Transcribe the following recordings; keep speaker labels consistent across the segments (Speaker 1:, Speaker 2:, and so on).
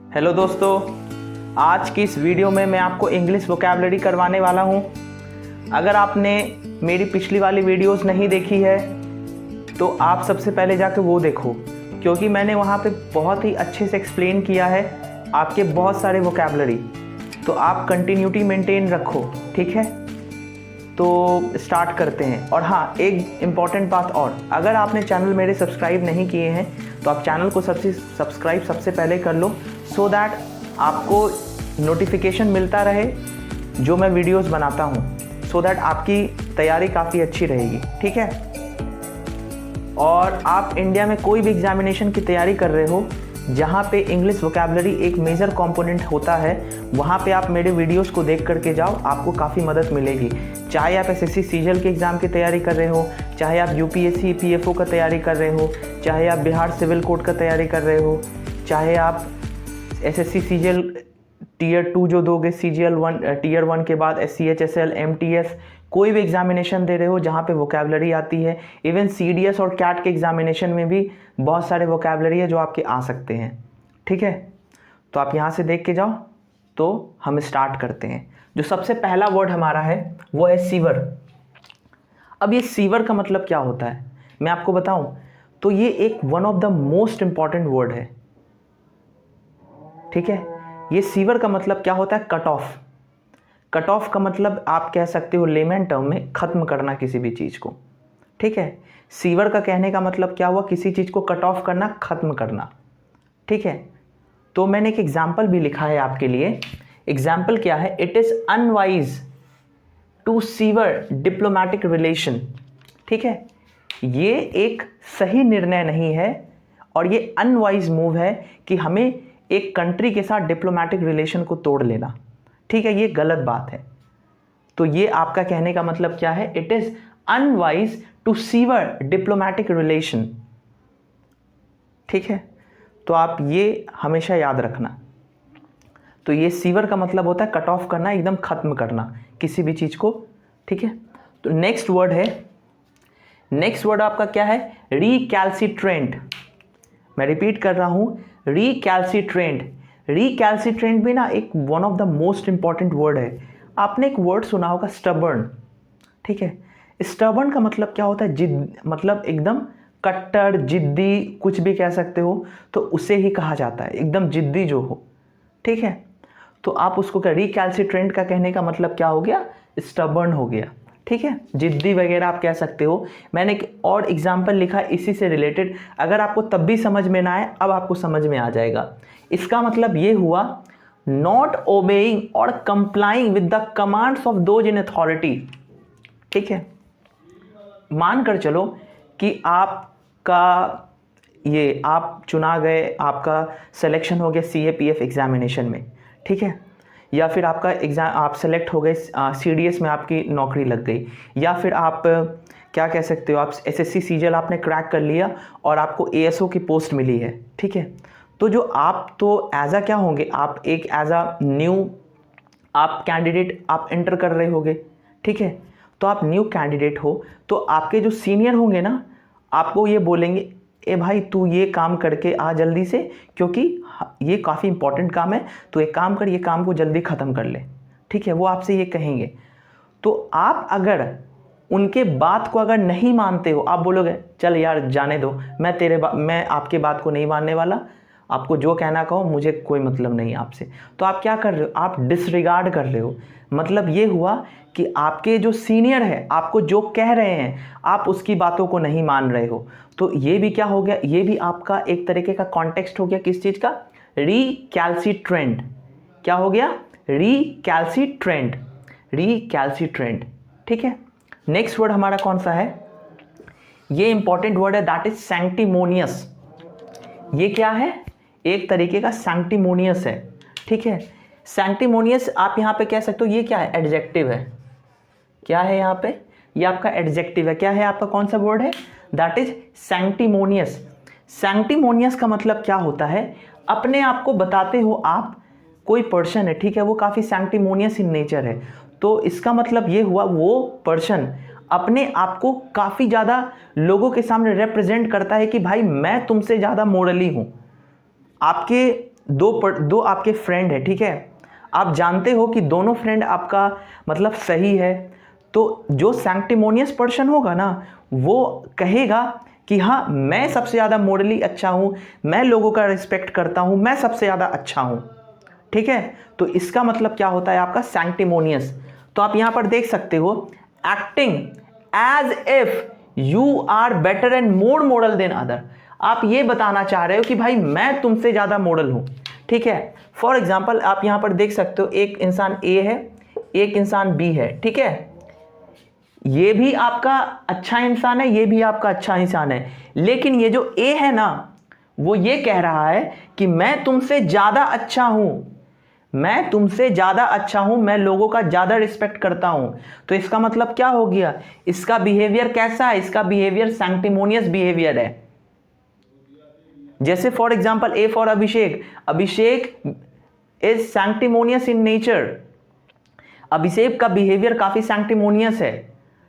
Speaker 1: Hello दोस्तों, आज की इस वीडियो में मैं आपको इंग्लिश वोकैबुलरी करवाने वाला हूं। अगर आपने मेरी पिछली वाली वीडियोस नहीं देखी है तो आप सबसे पहले जाकर वो देखो, क्योंकि मैंने वहां पे बहुत ही अच्छे से एक्सप्लेन किया है आपके बहुत सारे वोकैबुलरी। तो आप कंटिन्यूटी मेंटेन रखो, ठीक है। तो स्टार्ट करते हैं। और हाँ, एक इम्पॉर्टेंट बात और, अगर आपने चैनल मेरे सब्सक्राइब नहीं किए हैं तो आप चैनल को सब्सक्राइब सबसे पहले कर लो, सो दैट आपको नोटिफिकेशन मिलता रहे जो मैं वीडियोस बनाता हूँ, सो दैट आपकी तैयारी काफ़ी अच्छी रहेगी, ठीक है। और आप इंडिया में कोई भी एग्जामिनेशन की तैयारी कर रहे हो जहाँ पे इंग्लिश वोकैबुलरी एक मेजर कंपोनेंट होता है, वहाँ पे आप मेरे वीडियोस को देख करके जाओ, आपको काफ़ी मदद मिलेगी। चाहे आप एसएससी सीजीएल के एग्ज़ाम की तैयारी कर रहे हो, चाहे आप यूपीएससी पीएफओ का तैयारी कर रहे हो, चाहे आप बिहार सिविल कोड का तैयारी कर रहे हो, चाहे आप एसएससी सीजीएल टीयर 2 जो दोगे, सीजीएल 1 टीयर 1 के बाद एससीएचएसएल एमटीएस, कोई भी एग्जामिनेशन दे रहे हो जहाँ पे वोकैबुलरी आती है, इवन सीडीएस और कैट के एग्जामिनेशन में भी बहुत सारे वोकैबुलरी है जो आपके आ सकते हैं, ठीक है। तो आप यहाँ से देख के जाओ। तो हम स्टार्ट करते हैं। जो सबसे पहला वर्ड हमारा है वो है सीवर। अब ये सीवर का मतलब क्या होता है मैं आपको बताऊं, तो ये एक one of the most important word है, ठीक है। ये सीवर का मतलब क्या होता है, कट ऑफ। कट ऑफ का मतलब आप कह सकते हो लेमन टर्म में खत्म करना किसी भी चीज़ को, ठीक है। सीवर का कहने का मतलब क्या हुआ, किसी चीज़ को कट ऑफ करना, खत्म करना, ठीक है। तो मैंने एक एग्जाम्पल भी लिखा है आपके लिए। एग्जाम्पल क्या है, it is unwise to sever diplomatic relation, ठीक है। ये एक सही निर्णय नहीं है और ये अनवाइज मूव है कि हमें एक कंट्री के साथ डिप्लोमेटिक रिलेशन को तोड़ लेना, ठीक है। ये गलत बात है। तो ये आपका कहने का मतलब क्या है, it is unwise to sever diplomatic relation, ठीक है। तो आप ये हमेशा याद रखना। तो ये सीवर का मतलब होता है कट ऑफ करना, एकदम खत्म करना किसी भी चीज को, ठीक है। तो नेक्स्ट वर्ड है, नेक्स्ट वर्ड आपका क्या है, रिकैल्सिट्रेंट। मैं रिपीट कर रहा हूं, रिकैल्सिट्रेंट। रिकैल्सिट्रेंट भी ना एक one of the most important word है। आपने एक वर्ड सुना होगा स्टबर्न, ठीक है। स्टबर्न का मतलब क्या होता है, जिद, मतलब एकदम कट्टर, जिद्दी, कुछ भी कह सकते हो, तो उसे ही कहा जाता है, एकदम जिद्दी जो हो, ठीक है। तो आप उसको क्या, रिकैल्सिट्रेंट का कहने का मतलब क्या हो गया, स्टबर्न हो गया, ठीक है। जिद्दी वगैरह आप कह सकते हो। मैंने एक और एग्जाम्पल लिखा इसी से रिलेटेड, अगर आपको तब भी समझ में ना आए, अब आपको समझ में आ जाएगा। इसका मतलब ये हुआ, नॉट ओबेइंग और complying with the commands of those in authority, ठीक है। मान कर चलो कि आपका ये आप चुना गए, आपका सिलेक्शन हो गया सीएपीएफ एग्जामिनेशन में, ठीक है। या फिर आपका एग्जाम, आप सेलेक्ट हो गए सीडीएस में, आपकी नौकरी लग गई, या फिर आप क्या कह सकते हो, आप एसएससी सीजीएल आपने क्रैक कर लिया और आपको एएसओ की पोस्ट मिली है, ठीक है। तो जो आप तो एज अ क्या होंगे, आप एक एज अ न्यू आप कैंडिडेट आप एंटर कर रहे होगे, ठीक है। तो आप न्यू कैंडिडेट हो, तो आपके जो सीनियर होंगे ना, आपको ये बोलेंगे, ए भाई तू ये काम करके आ जल्दी से, क्योंकि ये काफ़ी इंपॉर्टेंट काम है, तो एक काम कर, ये काम को जल्दी ख़त्म कर ले, ठीक है। वो आपसे ये कहेंगे। तो आप अगर उनके बात को अगर नहीं मानते हो, आप बोलोगे चल यार जाने दो, मैं आपके बात को नहीं मानने वाला, आपको जो कहना कहो, मुझे कोई मतलब नहीं आपसे। तो आप क्या कर रहे हो, आप डिसरिगार्ड कर रहे हो। मतलब ये हुआ कि आपके जो सीनियर है आपको जो कह रहे हैं, आप उसकी बातों को नहीं मान रहे हो। तो ये भी क्या हो गया, ये भी आपका एक तरीके का कॉन्टेक्स्ट हो गया, किस चीज़ का, रिकैल्सिट्रेंट। क्या हो गया, रिकैल्सिट्रेंट, रिकैल्सिट्रेंट, ठीक है। नेक्स्ट वर्ड हमारा कौन सा है, ये इंपॉर्टेंट वर्ड है, दैट इज सैंक्टिमोनियस। ये क्या है, एक तरीके का सैंक्टिमोनियस है, ठीक है। सैंक्टिमोनियस आप यहाँ पे कह सकते हो, ये क्या है, एडजेक्टिव है। क्या है यहाँ पे, ये आपका एडजेक्टिव है। क्या है आपका, कौन सा वर्ड है, दैट इज सैंक्टिमोनियस। सैंक्टिमोनियस का मतलब क्या होता है, अपने आप को बताते हो आप, कोई पर्सन है, ठीक है, वो काफ़ी सैंक्टिमोनियस इन नेचर है। तो इसका मतलब ये हुआ, वो पर्सन अपने आप को काफ़ी ज़्यादा लोगों के सामने रिप्रेजेंट करता है कि भाई मैं तुमसे ज़्यादा मोरली हूँ। आपके दो आपके फ्रेंड है, ठीक है, आप जानते हो कि दोनों फ्रेंड आपका मतलब सही है, तो जो सैंक्टिमोनियस पर्सन होगा ना वो कहेगा कि हाँ मैं सबसे ज़्यादा मोरली अच्छा हूँ, मैं लोगों का रिस्पेक्ट करता हूँ, मैं सबसे ज़्यादा अच्छा हूँ, ठीक है। तो इसका मतलब क्या होता है आपका सैंक्टिमोनियस। तो आप यहाँ पर देख सकते हो, acting as if you are better and more moral than other. आप ये बताना चाह रहे हो कि भाई मैं तुमसे ज़्यादा मोरल हूँ, ठीक है। फॉर एग्जाम्पल आप यहाँ पर देख सकते हो, एक इंसान ए है, एक इंसान बी है, ठीक है। ये भी आपका अच्छा इंसान है, ये भी आपका अच्छा इंसान है, लेकिन ये जो ए है ना वो ये कह रहा है कि मैं तुमसे ज़्यादा अच्छा हूँ, मैं तुमसे ज़्यादा अच्छा हूँ, मैं लोगों का ज़्यादा रिस्पेक्ट करता हूँ। तो इसका मतलब क्या हो गया, इसका बिहेवियर कैसा है, इसका बिहेवियर सैंक्टिमोनियस बिहेवियर है। जैसे for example A for Abhishek, Abhishek is sanctimonious in nature, Abhishek का बिहेवियर काफ़ी सैंक्टिमोनियस है,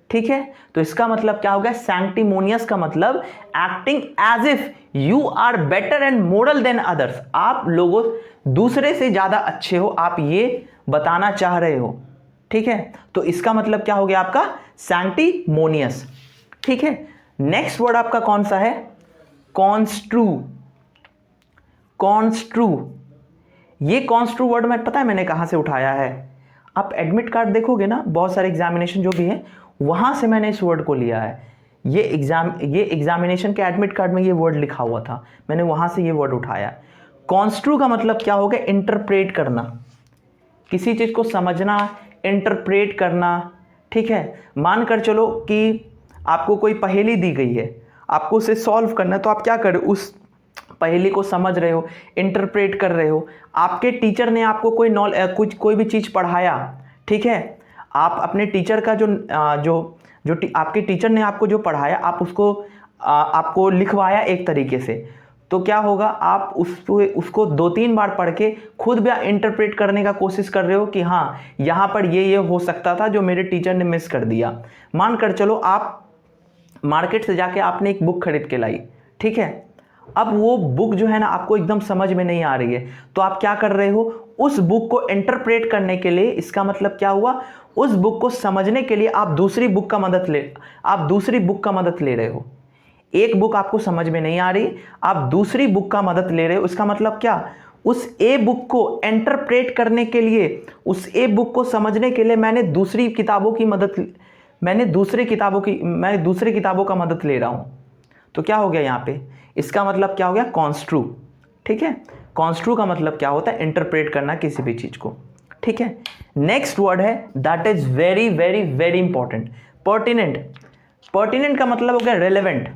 Speaker 1: ठीक है। तो इसका मतलब क्या हो गया, सैंक्टिमोनियस का मतलब acting as if you are better and moral than others, आप लोगों दूसरे से ज्यादा अच्छे हो, आप ये बताना चाह रहे हो, ठीक है। तो इसका मतलब क्या हो गया आपका सैंक्टिमोनियस, ठीक है। नेक्स्ट वर्ड आपका कौन सा है, कॉन्स्ट्रू। कॉन्स्ट्रू, ये कॉन्स्ट्रू वर्ड में पता है मैंने कहां से उठाया है, आप एडमिट कार्ड देखोगे ना, बहुत सारे एग्जामिनेशन जो भी है वहां से मैंने इस वर्ड को लिया है। ये एग्जामिनेशन के एडमिट कार्ड में ये वर्ड लिखा हुआ था, मैंने वहां से ये वर्ड उठाया। कॉन्स्ट्रू का मतलब क्या हो गया, इंटरप्रेट करना, किसी चीज को समझना, इंटरप्रेट करना, ठीक है। मानकर चलो कि आपको कोई पहेली दी गई है, आपको उसे सॉल्व करना है, तो आप क्या करें, उस पहेली को समझ रहे हो, इंटरप्रेट कर रहे हो। आपके टीचर ने आपको कोई भी चीज़ पढ़ाया, ठीक है, आप अपने टीचर का आपके टीचर ने आपको जो पढ़ाया, आप उसको आपको लिखवाया एक तरीके से, तो क्या होगा, आप उसको 2-3 बार पढ़ के खुद भी इंटरप्रेट करने का कोशिश कर रहे हो कि हाँ यहाँ पर ये हो सकता था जो मेरे टीचर ने मिस कर दिया। मानकर चलो आप मार्केट से जाके आपने एक बुक खरीद के लाई, ठीक है, अब वो बुक जो है ना आपको एकदम समझ में नहीं आ रही है, तो आप क्या कर रहे हो, उस बुक को इंटरप्रेट करने के लिए, इसका मतलब क्या हुआ, उस बुक को समझने के लिए आप दूसरी बुक का मदद ले रहे हो। एक बुक आपको समझ में नहीं आ रही, आप दूसरी बुक का मदद ले रहे हो, इसका मतलब क्या, उस ए बुक को इंटरप्रेट करने के लिए, उस ए बुक को समझने के लिए मैंने दूसरी किताबों का मदद ले रहा हूं। तो क्या हो गया यहाँ पे, इसका मतलब क्या हो गया, कॉन्स्ट्रू, ठीक है। कॉन्स्ट्रू का मतलब क्या होता है, इंटरप्रेट करना किसी भी चीज को, ठीक है। नेक्स्ट वर्ड है that is very very very important, pertinent. Pertinent का मतलब हो गया रेलेवेंट।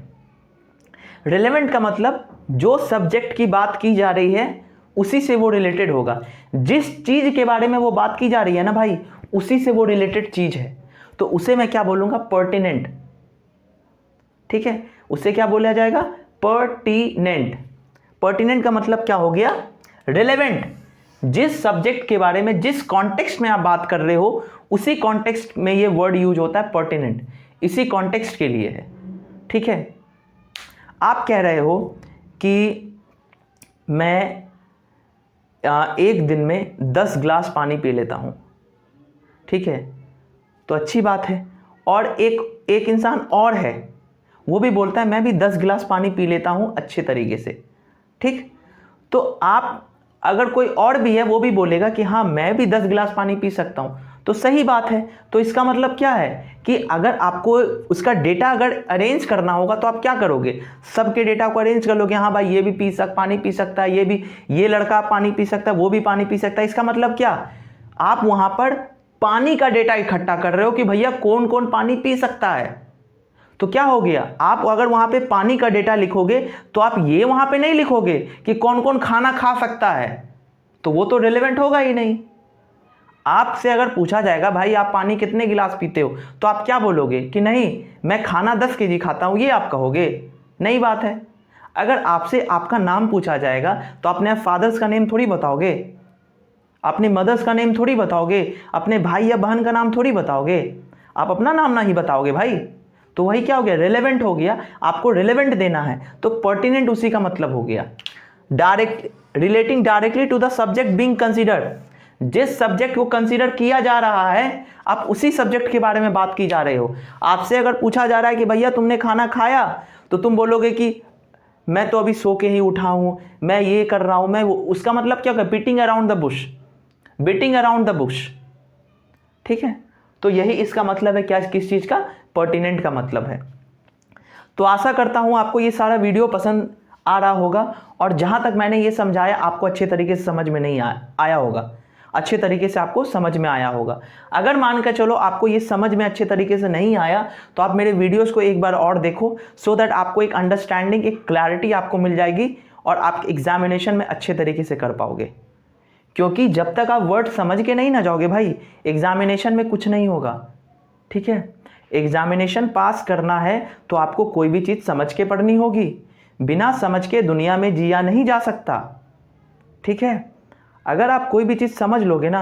Speaker 1: रेलेवेंट का मतलब जो सब्जेक्ट की बात की जा रही है उसी से वो रिलेटेड होगा, जिस चीज के बारे में वो बात की जा रही है ना भाई, उसी से वो रिलेटेड चीज है, तो उसे मैं क्या बोलूंगा, पर्टिनेंट, ठीक है। उसे क्या बोला जाएगा, पर्टिनेंट। पर्टिनेंट का मतलब क्या हो गया, रिलेवेंट, जिस सब्जेक्ट के बारे में, जिस कॉन्टेक्स्ट में आप बात कर रहे हो उसी कॉन्टेक्स्ट में ये वर्ड यूज होता है, पर्टिनेंट, इसी कॉन्टेक्स्ट के लिए है, ठीक है। आप कह रहे हो कि मैं एक दिन में 10 गिलास पानी पी लेता हूं, ठीक है, तो अच्छी बात है। और एक इंसान और है, वो भी बोलता है मैं भी 10 गिलास पानी पी लेता हूं अच्छे तरीके से, ठीक। तो आप, अगर कोई और भी है वो भी बोलेगा कि हाँ मैं भी 10 गिलास पानी पी सकता हूं, तो सही बात है। तो इसका मतलब क्या है कि अगर आपको उसका डेटा अगर अरेंज करना होगा तो आप क्या करोगे, सबके डेटा को अरेंज कर लोगे, हाँ भाई ये भी पानी पी सकता है, ये लड़का पानी पी सकता है, वो भी पानी पी सकता है। इसका मतलब क्या, आप वहां पर पानी का डेटा इकट्ठा कर रहे हो कि भैया कौन कौन पानी पी सकता है। तो क्या हो गया, आप अगर वहां पे पानी का डेटा लिखोगे तो आप ये वहां पे नहीं लिखोगे कि कौन कौन खाना खा सकता है, तो वो तो रिलेवेंट होगा ही नहीं। आपसे अगर पूछा जाएगा भाई आप पानी कितने गिलास पीते हो, तो आप क्या बोलोगे कि नहीं मैं खाना 10 केजी खाता हूं, ये आप कहोगे, नई बात है। अगर आपसे आपका नाम पूछा जाएगा तो अपने फादर्स का नेम थोड़ी बताओगे, अपने मदर्स का नेम थोड़ी बताओगे, अपने भाई या बहन का नाम थोड़ी बताओगे, आप अपना नाम ना ही बताओगे भाई। तो वही क्या हो गया, रिलेवेंट हो गया, आपको रिलेवेंट देना है, तो पर्टिनेंट उसी का मतलब हो गया। Relating directly to the subject being considered, जिस सब्जेक्ट को कंसीडर किया जा रहा है आप उसी सब्जेक्ट के बारे में बात की जा रहे हो। आपसे अगर पूछा जा रहा है कि भैया तुमने खाना खाया, तो तुम बोलोगे कि मैं तो अभी सो के ही उठा हूं, मैं ये कर रहा हूं, मैं वो। उसका मतलब क्या होगा? Beating around the Bush, beating around the Bush. ठीक है, तो यही इसका मतलब है। क्या किस चीज का? पर्टिनेंट का मतलब है। तो आशा करता हूं आपको ये सारा वीडियो पसंद आ रहा होगा, और जहां तक मैंने ये समझाया आपको अच्छे तरीके से समझ में नहीं आया होगा, अच्छे तरीके से आपको समझ में आया होगा। अगर मान कर चलो आपको ये समझ में अच्छे तरीके से नहीं आया, तो आप मेरे वीडियोस को एक बार और देखो, सो दैट आपको एक अंडरस्टैंडिंग, एक क्लैरिटी आपको मिल जाएगी, और आप एग्जामिनेशन में अच्छे तरीके से कर पाओगे। क्योंकि जब तक आप वर्ड समझ के नहीं ना जाओगे भाई, एग्जामिनेशन में कुछ नहीं होगा। ठीक है, एग्जामिनेशन पास करना है तो आपको कोई भी चीज़ समझ के पढ़नी होगी। बिना समझ के दुनिया में जिया नहीं जा सकता। ठीक है, अगर आप कोई भी चीज़ समझ लोगे ना,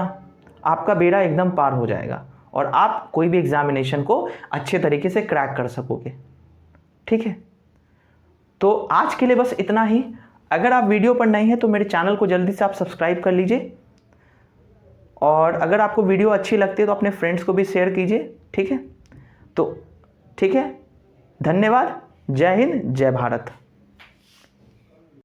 Speaker 1: आपका बेड़ा एकदम पार हो जाएगा, और आप कोई भी एग्जामिनेशन को अच्छे तरीके से क्रैक कर सकोगे। ठीक है, तो आज के लिए बस इतना ही। अगर आप वीडियो पर नए हैं तो मेरे चैनल को जल्दी से आप सब्सक्राइब कर लीजिए, और अगर आपको वीडियो अच्छी लगती है तो अपने फ्रेंड्स को भी शेयर कीजिए। ठीक है, तो ठीक है, धन्यवाद। जय हिंद, जय भारत।